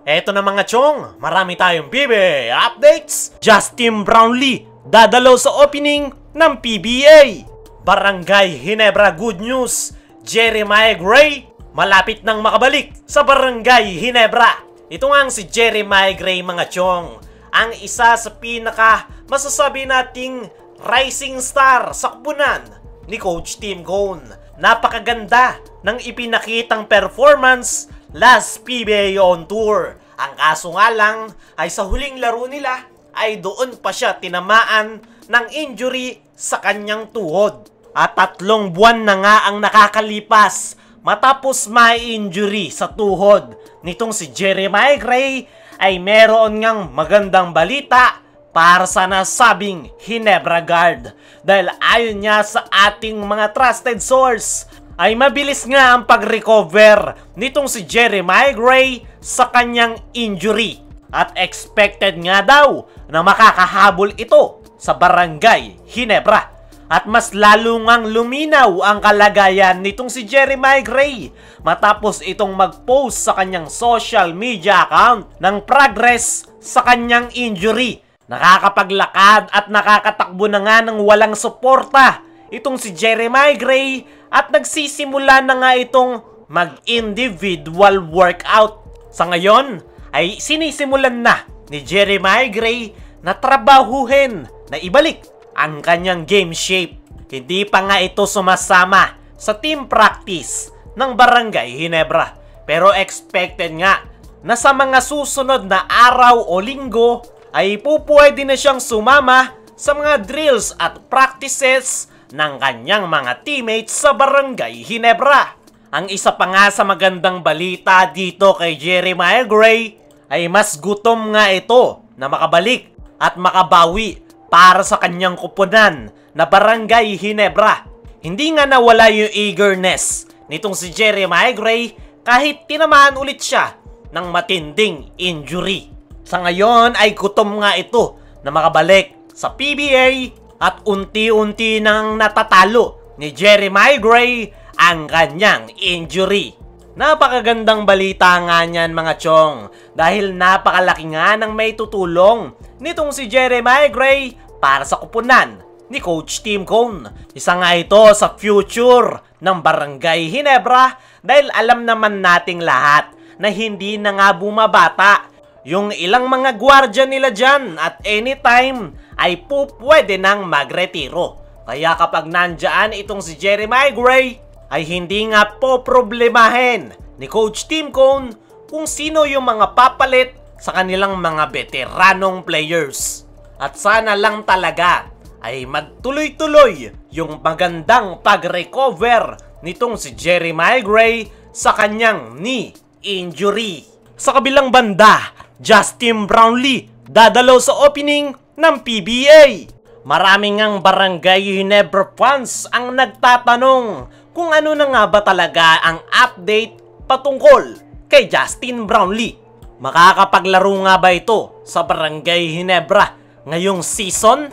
Eto na mga chong, marami tayong PBA updates. Justin Brownlee dadalaw sa opening ng PBA. Barangay Ginebra good news. Jeremiah Gray malapit nang makabalik sa Barangay Ginebra. Ito nga si Jeremiah Gray mga chong, ang isa sa pinaka masasabi nating rising star sa kupunan ni Coach Tim Cone. Napakaganda ng ipinakitang performance last PBA on tour. Ang kaso nga lang ay sa huling laro nila ay doon pa siya tinamaan ng injury sa kanyang tuhod. At 3 buwan na nga ang nakakalipas matapos ma-injury sa tuhod nitong si Jeremiah Gray, ay meron ngang magandang balita para sa nasabing Ginebra guard. Dahil ayon niya sa ating mga trusted source, ay mabilis nga ang pag-recover nitong si Jeremiah Gray sa kanyang injury. At expected nga daw na makakahabol ito sa Barangay Ginebra. At mas lalo ngang luminaw ang kalagayan nitong si Jeremiah Gray matapos itong mag-post sa kanyang social media account ng progress sa kanyang injury. Nakakapaglakad at nakakatakbo na nga ng walang suporta itong si Jeremiah Gray at nagsisimula na nga itong mag-individual workout. Sa ngayon ay sinisimulan na ni Jeremiah Gray na trabahuhin na ibalik ang kanyang game shape. Hindi pa nga ito sumasama sa team practice ng Barangay Ginebra. Pero expected nga na sa mga susunod na araw o linggo ay pupwede na siyang sumama sa mga drills at practices ng kanyang mga teammates sa Barangay Ginebra. Ang isa pa nga sa magandang balita dito kay Jeremiah Gray ay mas gutom nga ito na makabalik at makabawi para sa kanyang kupunan na Barangay Ginebra. Hindi nga nawala yung eagerness nitong si Jeremiah Gray kahit tinamaan ulit siya ng matinding injury. Sa ngayon ay gutom nga ito na makabalik sa PBA at unti-unti nang natatalo ni Jeremiah Gray ang kanyang injury. Napakagandang balita nga niyan mga chong, dahil napakalaki nga ng may tutulong nitong si Jeremiah Gray para sa kupunan ni Coach Tim Cone. Isa nga ito sa future ng Barangay Ginebra dahil alam naman nating lahat na hindi na nga bumabata yung ilang mga gwardya nila dyan at anytime ay pwede nang magretiro. Kaya kapag nandyan itong si Jeremiah Gray ay hindi nga po problemahin ni Coach Tim Cone kung sino yung mga papalit sa kanilang mga veteranong players. At sana lang talaga ay magtuloy-tuloy yung magandang pag-recover nitong si Jeremiah Gray sa kanyang knee injury. Sa kabilang banda, Justin Brownlee dadalaw sa opening ng PBA. Maraming ngang Barangay Ginebra fans ang nagtatanong kung ano na nga ba talaga ang update patungkol kay Justin Brownlee. Makakapaglaro nga ba ito sa Barangay Ginebra ngayong season?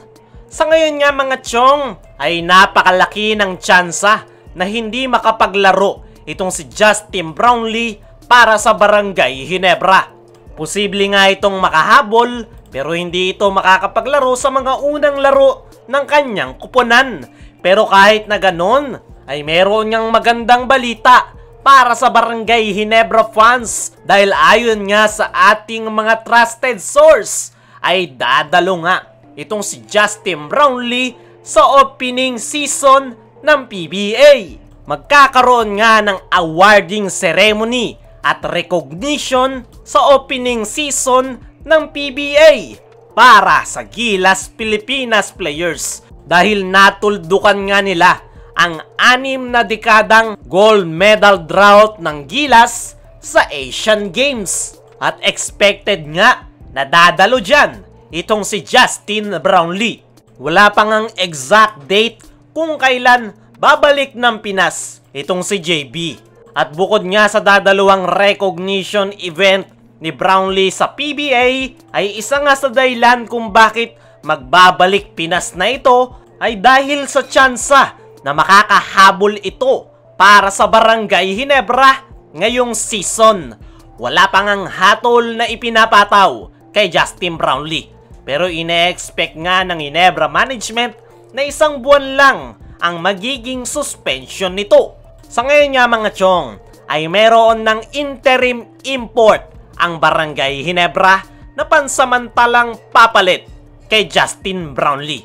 Sa ngayon nga mga chong ay napakalaki ng tsansa na hindi makapaglaro itong si Justin Brownlee para sa Barangay Ginebra. Posible nga itong makahabol pero hindi ito makakapaglaro sa mga unang laro ng kanyang kupunan. Pero kahit na ganon ay meron niyang magandang balita para sa Barangay Ginebra fans dahil ayon nga sa ating mga trusted source ay dadalo nga itong si Justin Brownlee sa opening season ng PBA. Magkakaroon nga ng awarding ceremony at recognition sa opening season ng PBA para sa Gilas Pilipinas players dahil natuldukan nga nila ang 6 na dekadang gold medal drought ng Gilas sa Asian Games. At expected nga na dadalo dyan itong si Justin Brownlee. Wala pang ang exact date kung kailan babalik ng Pinas itong si JB. At bukod nga sa dadalawang recognition event ni Brownlee sa PBA, ay isa nga sa dahilan kung bakit magbabalik Pinas na ito ay dahil sa tsansa na makakahabol ito para sa Barangay Ginebra ngayong season. wala pang ang hatol na ipinapataw kay Justin Brownlee. Pero ine-expect nga ng Ginebra management na 1 buwan lang ang magiging suspension nito. Sa ngayon nga mga chong, ay meron ng interim import ang Barangay Ginebra na pansamantalang papalit kay Justin Brownlee.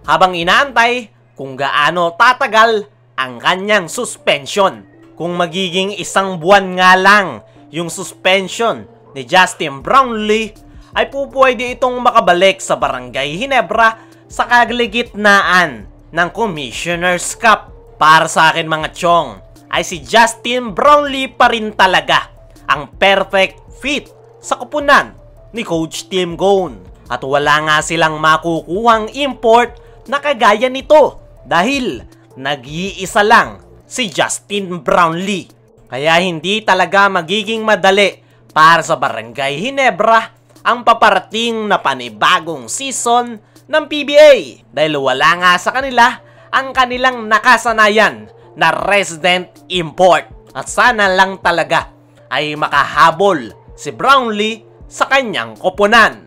Habang inaantay kung gaano tatagal ang kanyang suspension. Kung magiging 1 buwan nga lang yung suspension ni Justin Brownlee, ay pupwede itong makabalik sa Barangay Ginebra sa kaligitnaan ng Commissioner's Cup. Para sa akin mga chong, ay si Justin Brownlee pa rin talaga ang perfect fit sa kupunan ni Coach Tim Cone. At wala nga silang makukuhang import na kagaya nito dahil nag-iisa lang si Justin Brownlee. Kaya hindi talaga magiging madali para sa Barangay Ginebra ang paparating na panibagong season ng PBA dahil wala nga sa kanila ang kanilang nakasanayan na resident import. At sana lang talaga ay makahabol si Brownlee sa kanyang koponan.